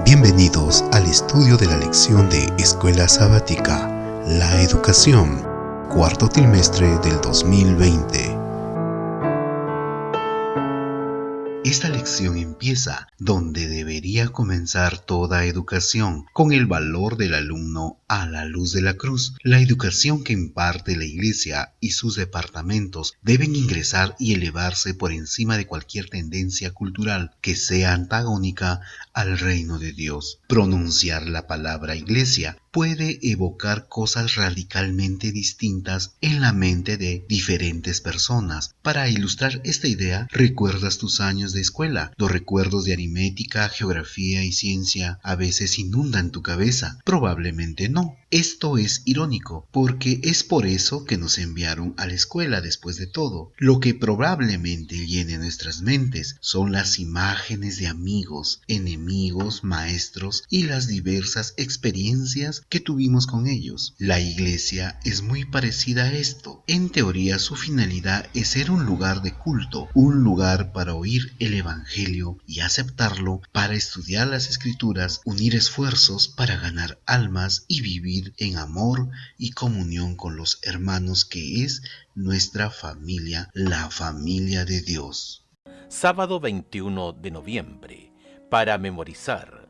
Bienvenidos al estudio de la lección de Escuela Sabática, La Educación, cuarto trimestre del 2020. Esta lección empieza donde debería comenzar toda educación, con el valor del alumno a la luz de la cruz. La educación que imparte la Iglesia y sus departamentos deben ingresar y elevarse por encima de cualquier tendencia cultural que sea antagónica al reino de Dios. Pronunciar la palabra Iglesia puede evocar cosas radicalmente distintas en la mente de diferentes personas. Para ilustrar esta idea, ¿recuerdas tus años de escuela? Los recuerdos de aritmética, geografía y ciencia a veces inundan tu cabeza. Probablemente no. Esto es irónico, porque es por eso que nos enviaron a la escuela después de todo. Lo que probablemente llene nuestras mentes son las imágenes de amigos, enemigos, maestros y las diversas experiencias que tuvimos con ellos. La Iglesia es muy parecida a esto. En teoría, su finalidad es ser un lugar de culto, un lugar para oír el Evangelio y aceptarlo, para estudiar las Escrituras, unir esfuerzos para ganar almas y vivir en amor y comunión con los hermanos, que es nuestra familia, la familia de Dios. Sábado 21 de noviembre, para memorizar.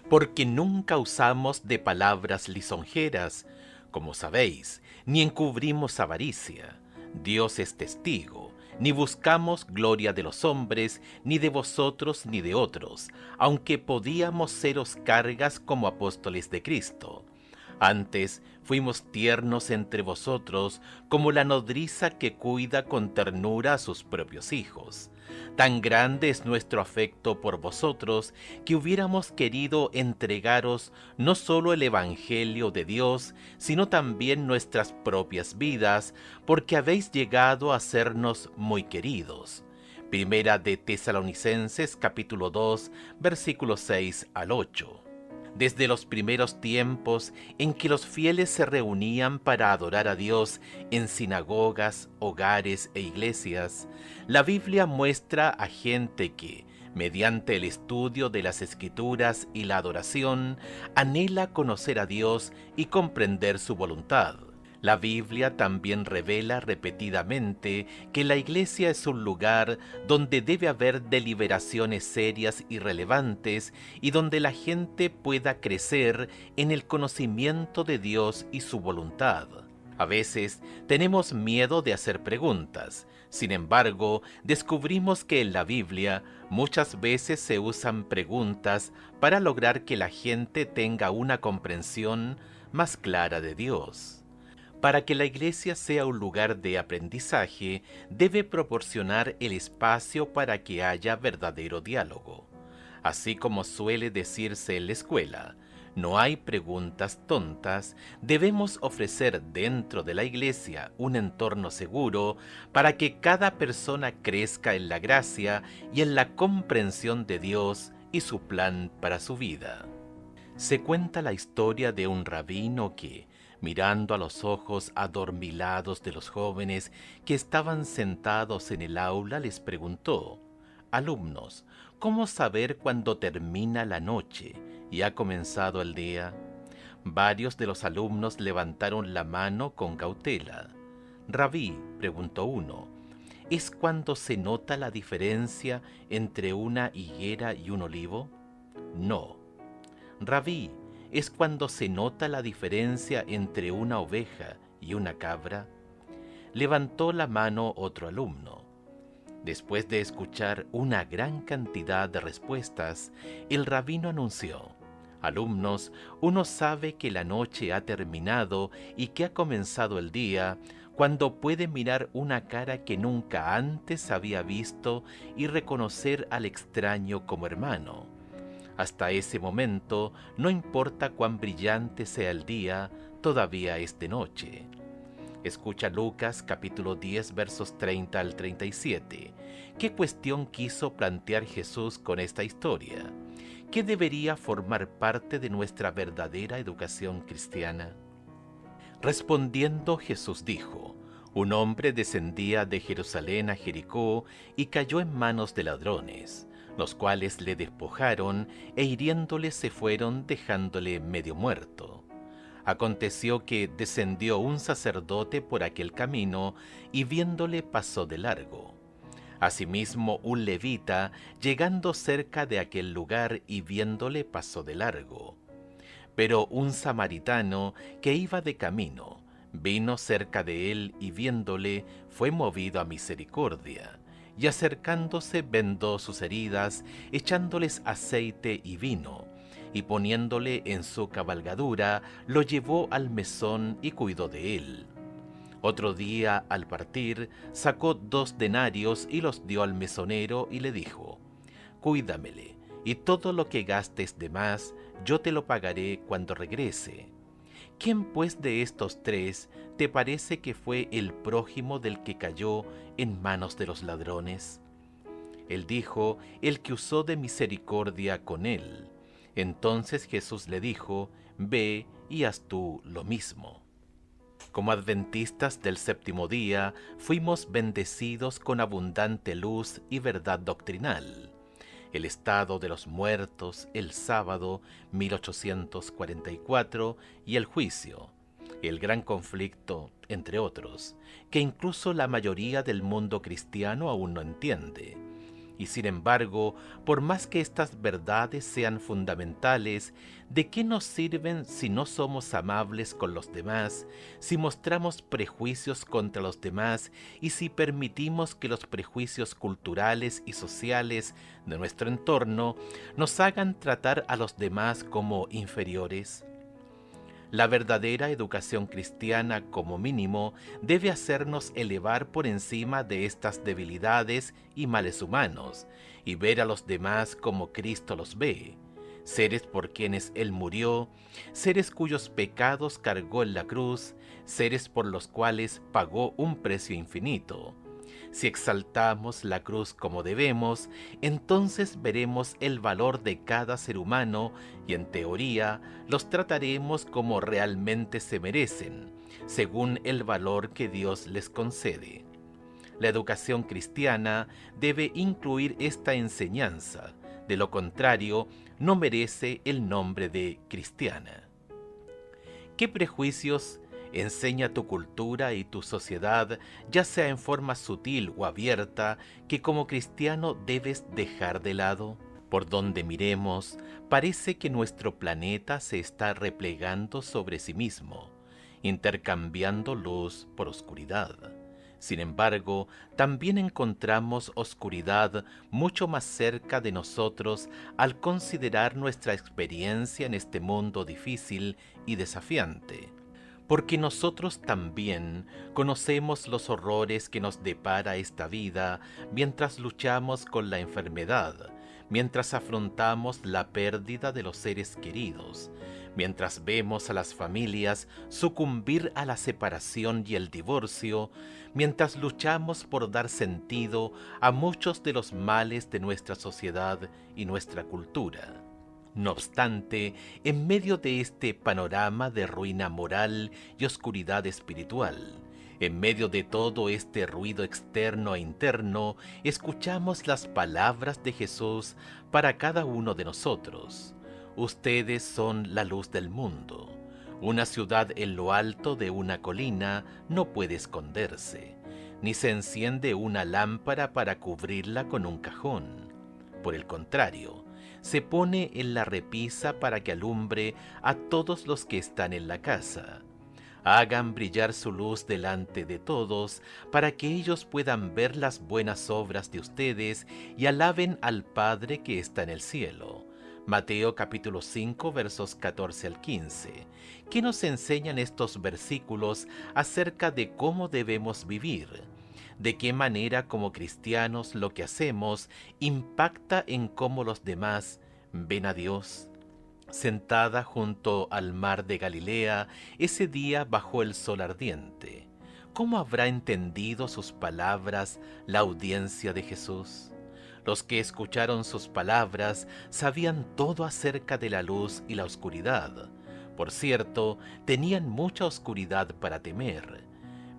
Porque nunca usamos de palabras lisonjeras, como sabéis, ni encubrimos avaricia. Dios es testigo. Ni buscamos gloria de los hombres, ni de vosotros, ni de otros, aunque podíamos seros cargas como apóstoles de Cristo. Antes fuimos tiernos entre vosotros, como la nodriza que cuida con ternura a sus propios hijos. Tan grande es nuestro afecto por vosotros, que hubiéramos querido entregaros no solo el Evangelio de Dios, sino también nuestras propias vidas, porque habéis llegado a sernos muy queridos. Primera de Tesalonicenses, capítulo 2, versículos 6 al 8. Desde los primeros tiempos en que los fieles se reunían para adorar a Dios en sinagogas, hogares e iglesias, la Biblia muestra a gente que, mediante el estudio de las Escrituras y la adoración, anhela conocer a Dios y comprender su voluntad. La Biblia también revela repetidamente que la Iglesia es un lugar donde debe haber deliberaciones serias y relevantes y donde la gente pueda crecer en el conocimiento de Dios y su voluntad. A veces tenemos miedo de hacer preguntas. Sin embargo, descubrimos que en la Biblia muchas veces se usan preguntas para lograr que la gente tenga una comprensión más clara de Dios. Para que la Iglesia sea un lugar de aprendizaje, debe proporcionar el espacio para que haya verdadero diálogo. Así como suele decirse en la escuela, no hay preguntas tontas, debemos ofrecer dentro de la Iglesia un entorno seguro para que cada persona crezca en la gracia y en la comprensión de Dios y su plan para su vida. Se cuenta la historia de un rabino que, mirando a los ojos adormilados de los jóvenes que estaban sentados en el aula, les preguntó: «Alumnos, ¿cómo saber cuándo termina la noche y ha comenzado el día?» Varios de los alumnos levantaron la mano con cautela. «Rabí», preguntó uno, «¿es cuando se nota la diferencia entre una higuera y un olivo?» «No». «Rabí, ¿es cuando se nota la diferencia entre una oveja y una cabra?» Levantó la mano otro alumno. Después de escuchar una gran cantidad de respuestas, el rabino anunció: «Alumnos, uno sabe que la noche ha terminado y que ha comenzado el día cuando puede mirar una cara que nunca antes había visto y reconocer al extraño como hermano. Hasta ese momento, no importa cuán brillante sea el día, todavía es de noche». Escucha Lucas capítulo 10 versos 30 al 37. ¿Qué cuestión quiso plantear Jesús con esta historia? ¿Qué debería formar parte de nuestra verdadera educación cristiana? Respondiendo, Jesús dijo: «Un hombre descendía de Jerusalén a Jericó y cayó en manos de ladrones. los cuales le despojaron e hiriéndole se fueron dejándole medio muerto. Aconteció que descendió un sacerdote por aquel camino y viéndole pasó de largo. Asimismo un levita, llegando cerca de aquel lugar y viéndole pasó de largo. Pero un samaritano que iba de camino, vino cerca de él y viéndole fue movido a misericordia, y acercándose vendó sus heridas, echándoles aceite y vino, y poniéndole en su cabalgadura, lo llevó al mesón y cuidó de él. Otro día, al partir, sacó 2 denarios y los dio al mesonero y le dijo: Cuídamele, y todo lo que gastes de más, yo te lo pagaré cuando regrese. ¿Quién pues de estos 3 te parece que fue el prójimo del que cayó en manos de los ladrones? Él dijo: el que usó de misericordia con él. Entonces Jesús le dijo: Ve y haz tú lo mismo. Como adventistas del séptimo día, fuimos bendecidos con abundante luz y verdad doctrinal. El estado de los muertos, el sábado 1844 y el juicio, el gran conflicto, entre otros, que incluso la mayoría del mundo cristiano aún no entiende. Y sin embargo, por más que estas verdades sean fundamentales, ¿de qué nos sirven si no somos amables con los demás, si mostramos prejuicios contra los demás y si permitimos que los prejuicios culturales y sociales de nuestro entorno nos hagan tratar a los demás como inferiores? La verdadera educación cristiana, como mínimo, debe hacernos elevar por encima de estas debilidades y males humanos, y ver a los demás como Cristo los ve, seres por quienes Él murió, seres cuyos pecados cargó en la cruz, seres por los cuales pagó un precio infinito. Si exaltamos la cruz como debemos, entonces veremos el valor de cada ser humano y en teoría los trataremos como realmente se merecen, según el valor que Dios les concede. La educación cristiana debe incluir esta enseñanza, de lo contrario, no merece el nombre de cristiana. ¿Qué prejuicios enseña tu cultura y tu sociedad, ya sea en forma sutil o abierta, que como cristiano debes dejar de lado? Por donde miremos, parece que nuestro planeta se está replegando sobre sí mismo, intercambiando luz por oscuridad. Sin embargo, también encontramos oscuridad mucho más cerca de nosotros al considerar nuestra experiencia en este mundo difícil y desafiante. Porque nosotros también conocemos los horrores que nos depara esta vida mientras luchamos con la enfermedad, mientras afrontamos la pérdida de los seres queridos, mientras vemos a las familias sucumbir a la separación y el divorcio, mientras luchamos por dar sentido a muchos de los males de nuestra sociedad y nuestra cultura. No obstante, en medio de este panorama de ruina moral y oscuridad espiritual, en medio de todo este ruido externo e interno, escuchamos las palabras de Jesús para cada uno de nosotros. Ustedes son la luz del mundo. Una ciudad en lo alto de una colina no puede esconderse, ni se enciende una lámpara para cubrirla con un cajón. Por el contrario, se pone en la repisa para que alumbre a todos los que están en la casa. Hagan brillar su luz delante de todos, para que ellos puedan ver las buenas obras de ustedes y alaben al Padre que está en el cielo. Mateo capítulo 5 versos 14 al 15. ¿Qué nos enseñan estos versículos acerca de cómo debemos vivir? ¿De qué manera como cristianos lo que hacemos impacta en cómo los demás ven a Dios? Sentada junto al mar de Galilea, ese día bajo el sol ardiente, ¿cómo habrá entendido sus palabras la audiencia de Jesús? Los que escucharon sus palabras sabían todo acerca de la luz y la oscuridad. Por cierto, tenían mucha oscuridad para temer.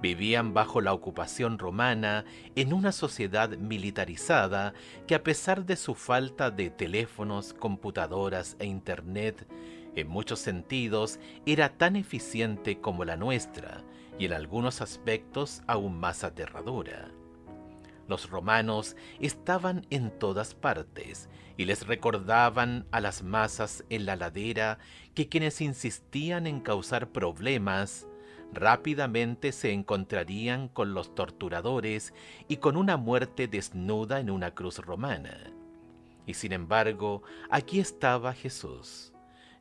Vivían bajo la ocupación romana en una sociedad militarizada que, a pesar de su falta de teléfonos, computadoras e internet, en muchos sentidos era tan eficiente como la nuestra y en algunos aspectos aún más aterradora. Los romanos estaban en todas partes y les recordaban a las masas en la ladera que quienes insistían en causar problemas rápidamente se encontrarían con los torturadores y con una muerte desnuda en una cruz romana. Y sin embargo, aquí estaba Jesús,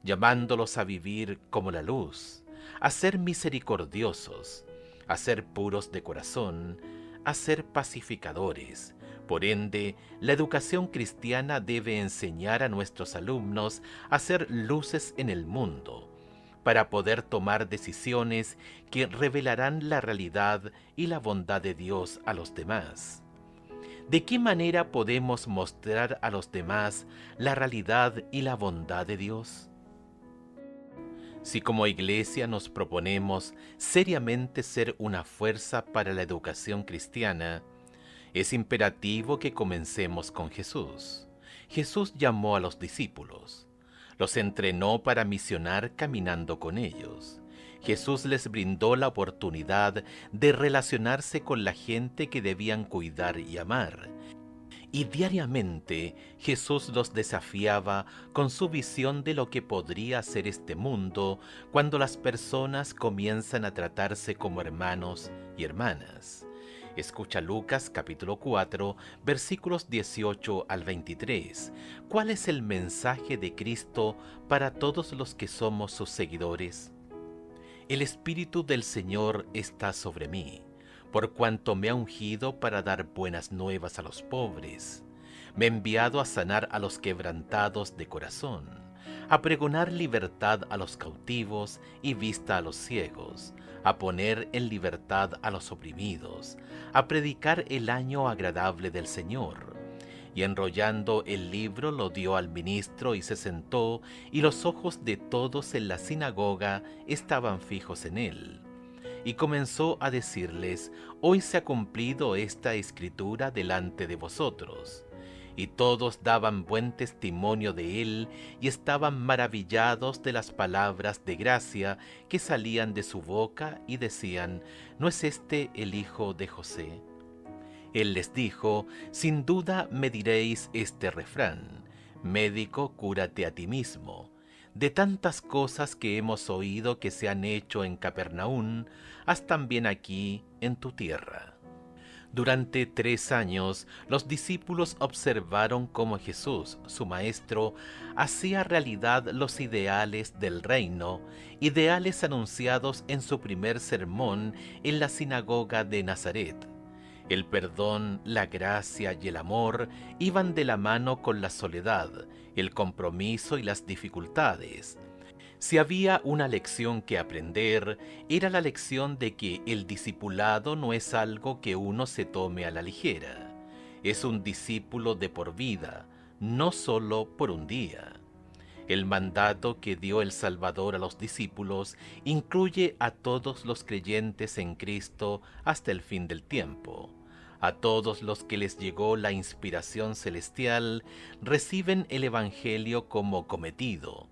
llamándolos a vivir como la luz, a ser misericordiosos, a ser puros de corazón, a ser pacificadores. Por ende, la educación cristiana debe enseñar a nuestros alumnos a ser luces en el mundo, para poder tomar decisiones que revelarán la realidad y la bondad de Dios a los demás. ¿De qué manera podemos mostrar a los demás la realidad y la bondad de Dios? Si como iglesia nos proponemos seriamente ser una fuerza para la educación cristiana, es imperativo que comencemos con Jesús. Jesús llamó a los discípulos. Los entrenó para misionar caminando con ellos. Jesús les brindó la oportunidad de relacionarse con la gente que debían cuidar y amar. Y diariamente Jesús los desafiaba con su visión de lo que podría ser este mundo cuando las personas comienzan a tratarse como hermanos y hermanas. Escucha Lucas capítulo 4, versículos 18 al 23. ¿Cuál es el mensaje de Cristo para todos los que somos sus seguidores? El Espíritu del Señor está sobre mí, por cuanto me ha ungido para dar buenas nuevas a los pobres. Me ha enviado a sanar a los quebrantados de corazón, a pregonar libertad a los cautivos y vista a los ciegos, a poner en libertad a los oprimidos, a predicar el año agradable del Señor. Y enrollando el libro lo dio al ministro y se sentó, y los ojos de todos en la sinagoga estaban fijos en él. Y comenzó a decirles: hoy se ha cumplido esta escritura delante de vosotros. Y todos daban buen testimonio de él y estaban maravillados de las palabras de gracia que salían de su boca y decían: ¿no es este el hijo de José? Él les dijo: sin duda me diréis este refrán: médico, cúrate a ti mismo. De tantas cosas que hemos oído que se han hecho en Capernaum, haz también aquí en tu tierra. Durante 3 años, los discípulos observaron cómo Jesús, su maestro, hacía realidad los ideales del reino, ideales anunciados en su primer sermón en la sinagoga de Nazaret. El perdón, la gracia y el amor iban de la mano con la soledad, el compromiso y las dificultades. Si había una lección que aprender, era la lección de que el discipulado no es algo que uno se tome a la ligera. Es un discípulo de por vida, no solo por un día. El mandato que dio el Salvador a los discípulos incluye a todos los creyentes en Cristo hasta el fin del tiempo. A todos los que les llegó la inspiración celestial reciben el Evangelio como cometido.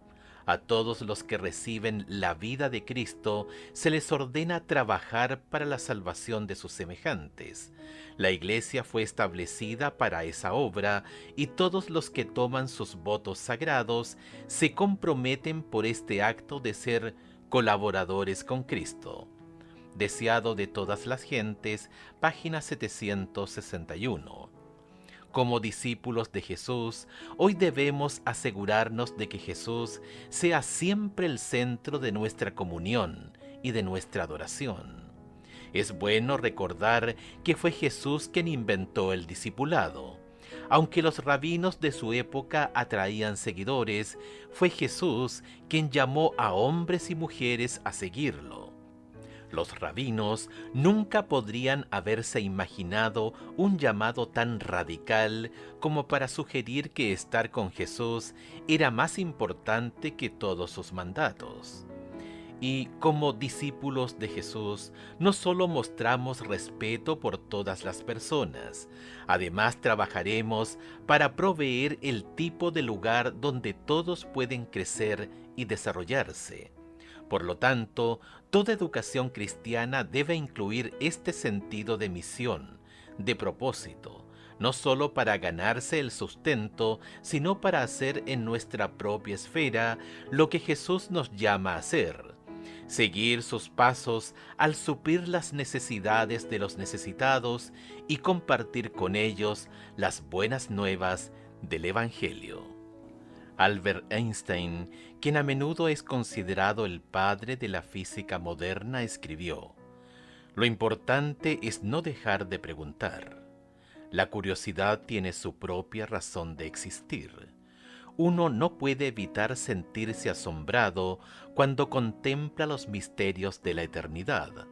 A todos los que reciben la vida de Cristo se les ordena trabajar para la salvación de sus semejantes. La Iglesia fue establecida para esa obra y todos los que toman sus votos sagrados se comprometen por este acto de ser colaboradores con Cristo. Deseado de todas las gentes, página 761. Como discípulos de Jesús, hoy debemos asegurarnos de que Jesús sea siempre el centro de nuestra comunión y de nuestra adoración. Es bueno recordar que fue Jesús quien inventó el discipulado. Aunque los rabinos de su época atraían seguidores, fue Jesús quien llamó a hombres y mujeres a seguirlo. Los rabinos nunca podrían haberse imaginado un llamado tan radical como para sugerir que estar con Jesús era más importante que todos sus mandatos. Y como discípulos de Jesús, no solo mostramos respeto por todas las personas, además trabajaremos para proveer el tipo de lugar donde todos pueden crecer y desarrollarse. Por lo tanto, toda educación cristiana debe incluir este sentido de misión, de propósito, no solo para ganarse el sustento, sino para hacer en nuestra propia esfera lo que Jesús nos llama a hacer. Seguir sus pasos al suplir las necesidades de los necesitados y compartir con ellos las buenas nuevas del Evangelio. Albert Einstein, quien a menudo es considerado el padre de la física moderna, escribió: "Lo importante es no dejar de preguntar. La curiosidad tiene su propia razón de existir. Uno no puede evitar sentirse asombrado cuando contempla los misterios de la eternidad,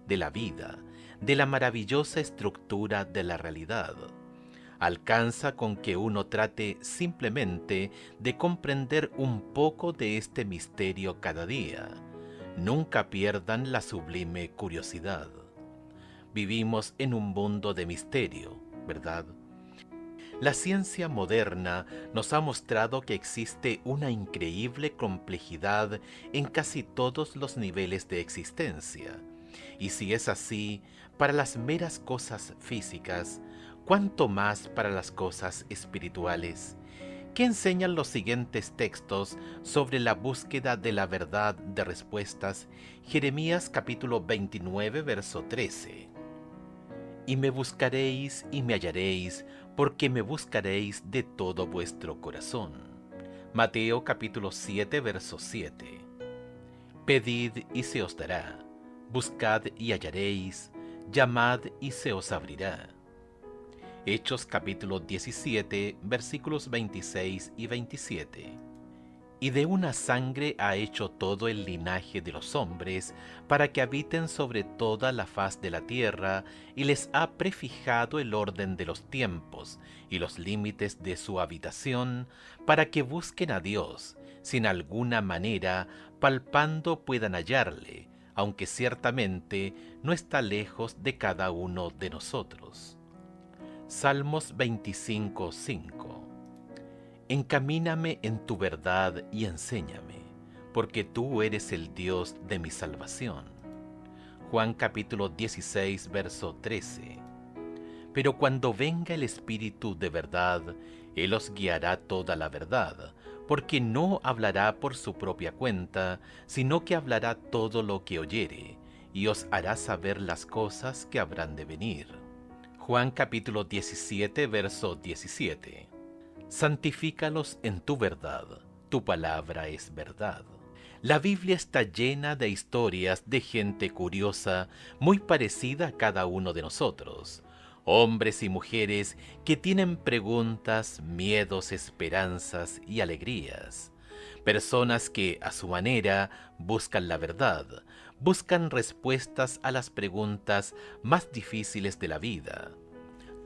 de la vida, de la maravillosa estructura de la realidad. Alcanza con que uno trate simplemente de comprender un poco de este misterio cada día. Nunca pierdan la sublime curiosidad. Vivimos en un mundo de misterio, ¿verdad? La ciencia moderna nos ha mostrado que existe una increíble complejidad en casi todos los niveles de existencia. Y si es así, para las meras cosas físicas, ¿cuánto más para las cosas espirituales? ¿Qué enseñan los siguientes textos sobre la búsqueda de la verdad de respuestas? Jeremías capítulo 29, verso 13. Y me buscaréis y me hallaréis, porque me buscaréis de todo vuestro corazón. Mateo capítulo 7, verso 7. Pedid y se os dará, buscad y hallaréis, llamad y se os abrirá. Hechos capítulo 17, versículos 26 y 27. Y de una sangre ha hecho todo el linaje de los hombres, para que habiten sobre toda la faz de la tierra, y les ha prefijado el orden de los tiempos y los límites de su habitación, para que busquen a Dios, sin alguna manera, palpando puedan hallarle, aunque ciertamente no está lejos de cada uno de nosotros. Salmos 25, 5. Encamíname en tu verdad y enséñame, porque tú eres el Dios de mi salvación. Juan capítulo 16, verso 13. Pero cuando venga el Espíritu de verdad, Él os guiará toda la verdad, porque no hablará por su propia cuenta, sino que hablará todo lo que oyere, y os hará saber las cosas que habrán de venir. Juan capítulo 17, verso 17. Santifícalos en tu verdad, tu palabra es verdad. La Biblia está llena de historias de gente curiosa, muy parecida a cada uno de nosotros. Hombres y mujeres que tienen preguntas, miedos, esperanzas y alegrías. Personas que, a su manera, buscan la verdad, buscan respuestas a las preguntas más difíciles de la vida.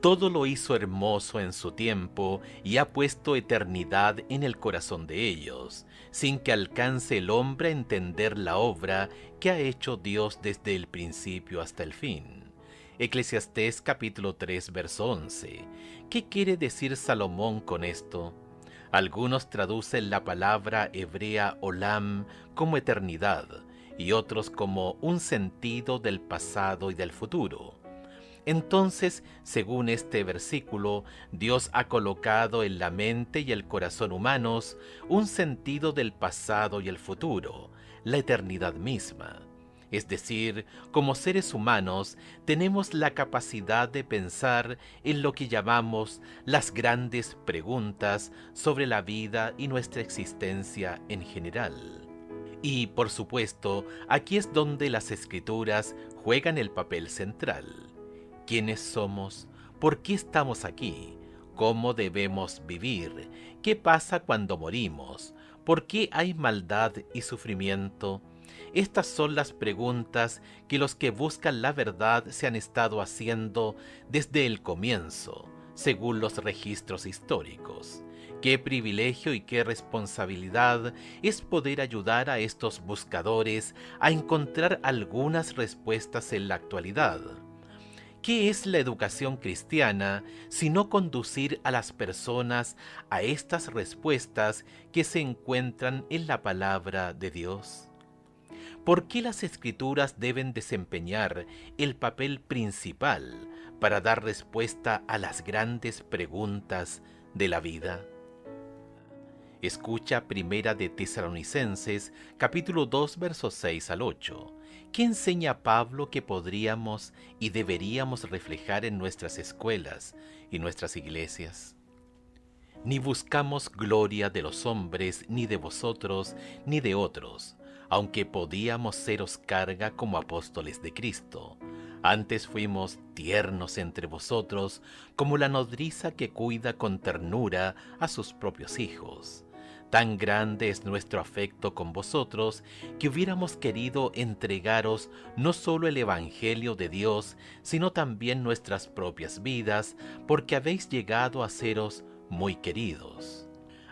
Todo lo hizo hermoso en su tiempo y ha puesto eternidad en el corazón de ellos, sin que alcance el hombre a entender la obra que ha hecho Dios desde el principio hasta el fin. Eclesiastés capítulo 3, verso 11. ¿Qué quiere decir Salomón con esto? Algunos traducen la palabra hebrea olam como eternidad y otros como un sentido del pasado y del futuro. Entonces, según este versículo, Dios ha colocado en la mente y el corazón humanos un sentido del pasado y el futuro, la eternidad misma. Es decir, como seres humanos tenemos la capacidad de pensar en lo que llamamos las grandes preguntas sobre la vida y nuestra existencia en general. Y, por supuesto, aquí es donde las Escrituras juegan el papel central. ¿Quiénes somos? ¿Por qué estamos aquí? ¿Cómo debemos vivir? ¿Qué pasa cuando morimos? ¿Por qué hay maldad y sufrimiento? Estas son las preguntas que los que buscan la verdad se han estado haciendo desde el comienzo, según los registros históricos. Qué privilegio y qué responsabilidad es poder ayudar a estos buscadores a encontrar algunas respuestas en la actualidad. ¿Qué es la educación cristiana sino conducir a las personas a estas respuestas que se encuentran en la palabra de Dios? ¿Por qué las Escrituras deben desempeñar el papel principal para dar respuesta a las grandes preguntas de la vida? Escucha Primera de Tesalonicenses, capítulo 2, versos 6 al 8. ¿Qué enseña Pablo que podríamos y deberíamos reflejar en nuestras escuelas y nuestras iglesias? Ni buscamos gloria de los hombres, ni de vosotros, ni de otros, aunque podíamos seros carga como apóstoles de Cristo. Antes fuimos tiernos entre vosotros, como la nodriza que cuida con ternura a sus propios hijos. Tan grande es nuestro afecto con vosotros que hubiéramos querido entregaros no solo el Evangelio de Dios, sino también nuestras propias vidas, porque habéis llegado a seros muy queridos.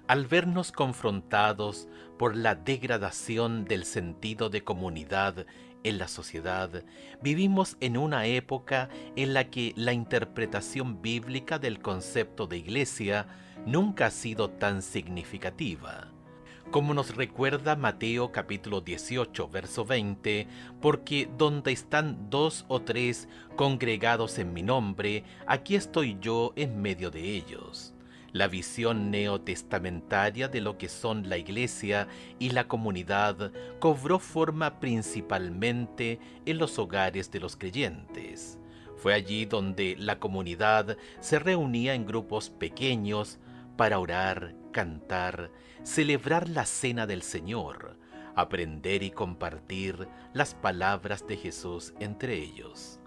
Al vernos confrontados por la degradación del sentido de comunidad en la sociedad, vivimos en una época en la que la interpretación bíblica del concepto de iglesia nunca ha sido tan significativa. Como nos recuerda Mateo capítulo 18, verso 20, porque donde están 2 o 3 congregados en mi nombre, aquí estoy yo en medio de ellos. La visión neotestamentaria de lo que son la iglesia y la comunidad cobró forma principalmente en los hogares de los creyentes. Fue allí donde la comunidad se reunía en grupos pequeños para orar, cantar, celebrar la cena del Señor, aprender y compartir las palabras de Jesús entre ellos.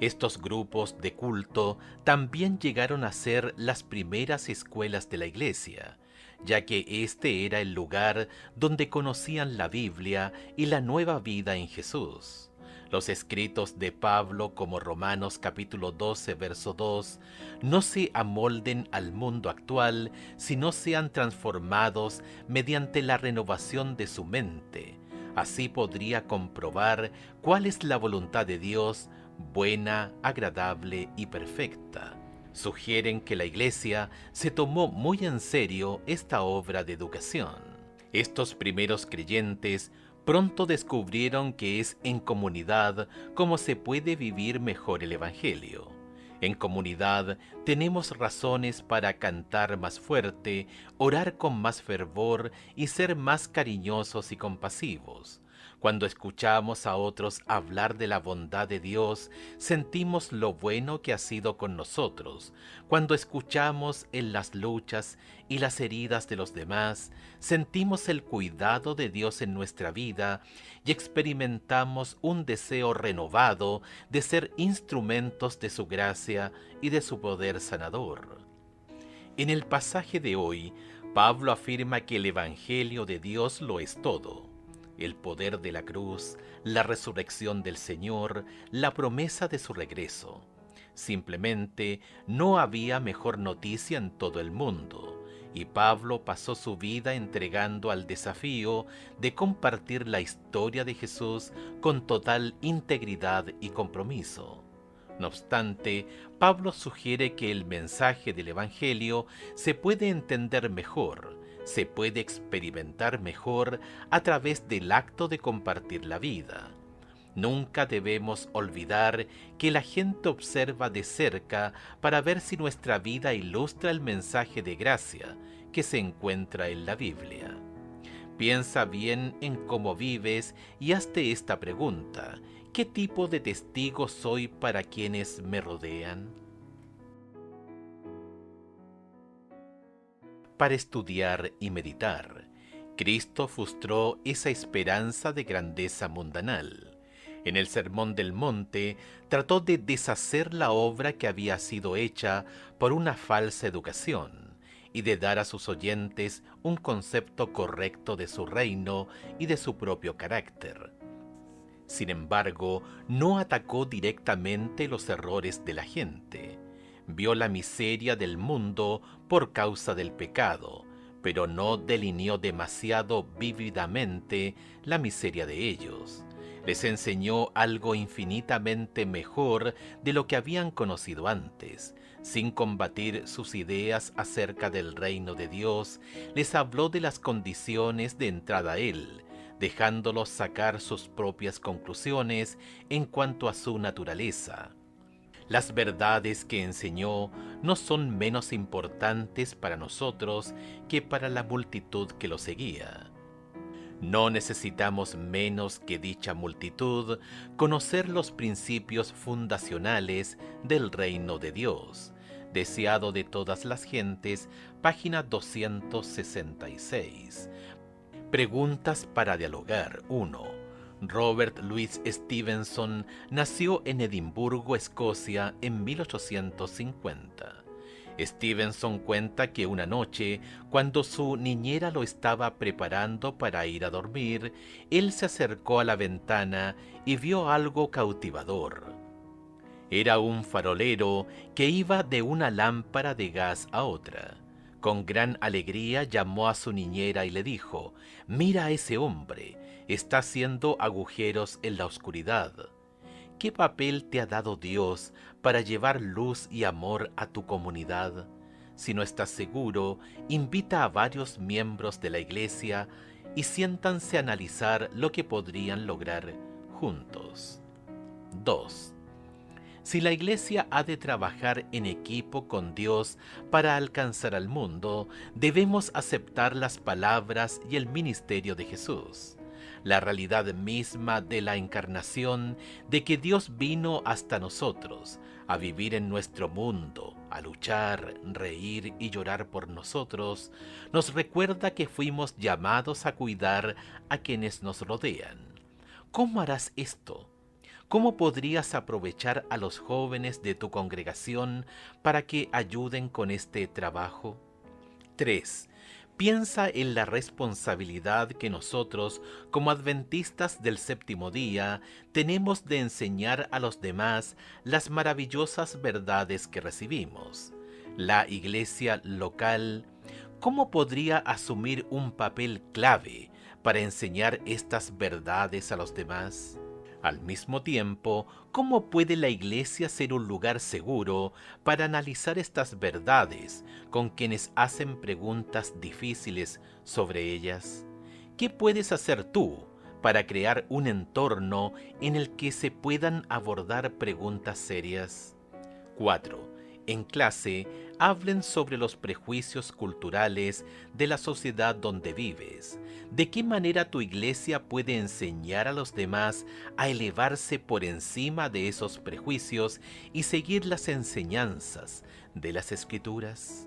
Estos grupos de culto también llegaron a ser las primeras escuelas de la iglesia, ya que este era el lugar donde conocían la Biblia y la nueva vida en Jesús. Los escritos de Pablo, como Romanos capítulo 12, verso 2, no se amolden al mundo actual, sino sean transformados mediante la renovación de su mente. Así podría comprobar cuál es la voluntad de Dios, buena, agradable y perfecta. Sugieren que la Iglesia se tomó muy en serio esta obra de educación. Estos primeros creyentes pronto descubrieron que es en comunidad como se puede vivir mejor el Evangelio. En comunidad tenemos razones para cantar más fuerte, orar con más fervor y ser más cariñosos y compasivos. Cuando escuchamos a otros hablar de la bondad de Dios, sentimos lo bueno que ha sido con nosotros. Cuando escuchamos en las luchas y las heridas de los demás, sentimos el cuidado de Dios en nuestra vida y experimentamos un deseo renovado de ser instrumentos de su gracia y de su poder sanador. En el pasaje de hoy, Pablo afirma que el Evangelio de Dios lo es todo. El poder de la cruz, la resurrección del Señor, la promesa de su regreso. Simplemente no había mejor noticia en todo el mundo, y Pablo pasó su vida entregando al desafío de compartir la historia de Jesús con total integridad y compromiso. No obstante, Pablo sugiere que el mensaje del Evangelio se puede entender mejor, se puede experimentar mejor a través del acto de compartir la vida. Nunca debemos olvidar que la gente observa de cerca para ver si nuestra vida ilustra el mensaje de gracia que se encuentra en la Biblia. Piensa bien en cómo vives y hazte esta pregunta: ¿qué tipo de testigo soy para quienes me rodean? Para estudiar y meditar, Cristo frustró esa esperanza de grandeza mundanal. En el Sermón del Monte trató de deshacer la obra que había sido hecha por una falsa educación y de dar a sus oyentes un concepto correcto de su reino y de su propio carácter. Sin embargo, no atacó directamente los errores de la gente. Vio la miseria del mundo por causa del pecado, pero no delineó demasiado vívidamente la miseria de ellos. Les enseñó algo infinitamente mejor de lo que habían conocido antes. Sin combatir sus ideas acerca del reino de Dios, les habló de las condiciones de entrada a él, dejándolos sacar sus propias conclusiones en cuanto a su naturaleza. Las verdades que enseñó no son menos importantes para nosotros que para la multitud que lo seguía. No necesitamos menos que dicha multitud conocer los principios fundacionales del reino de Dios, deseado de todas las gentes, página 266. Preguntas para dialogar. 1. Robert Louis Stevenson nació en Edimburgo, Escocia, en 1850. Stevenson cuenta que una noche, cuando su niñera lo estaba preparando para ir a dormir, él se acercó a la ventana y vio algo cautivador. Era un farolero que iba de una lámpara de gas a otra. Con gran alegría llamó a su niñera y le dijo: «Mira a ese hombre, está haciendo agujeros en la oscuridad». ¿Qué papel te ha dado Dios para llevar luz y amor a tu comunidad? Si no estás seguro, invita a varios miembros de la iglesia y siéntanse a analizar lo que podrían lograr juntos. 2. Si la iglesia ha de trabajar en equipo con Dios para alcanzar al mundo, debemos aceptar las palabras y el ministerio de Jesús. La realidad misma de la encarnación, de que Dios vino hasta nosotros, a vivir en nuestro mundo, a luchar, reír y llorar por nosotros, nos recuerda que fuimos llamados a cuidar a quienes nos rodean. ¿Cómo harás esto? ¿Cómo podrías aprovechar a los jóvenes de tu congregación para que ayuden con este trabajo? 3. Piensa en la responsabilidad que nosotros, como adventistas del séptimo día, tenemos de enseñar a los demás las maravillosas verdades que recibimos. La iglesia local, ¿cómo podría asumir un papel clave para enseñar estas verdades a los demás? Al mismo tiempo, ¿cómo puede la iglesia ser un lugar seguro para analizar estas verdades con quienes hacen preguntas difíciles sobre ellas? ¿Qué puedes hacer tú para crear un entorno en el que se puedan abordar preguntas serias? 4. En clase, hablen sobre los prejuicios culturales de la sociedad donde vives. ¿De qué manera tu iglesia puede enseñar a los demás a elevarse por encima de esos prejuicios y seguir las enseñanzas de las Escrituras?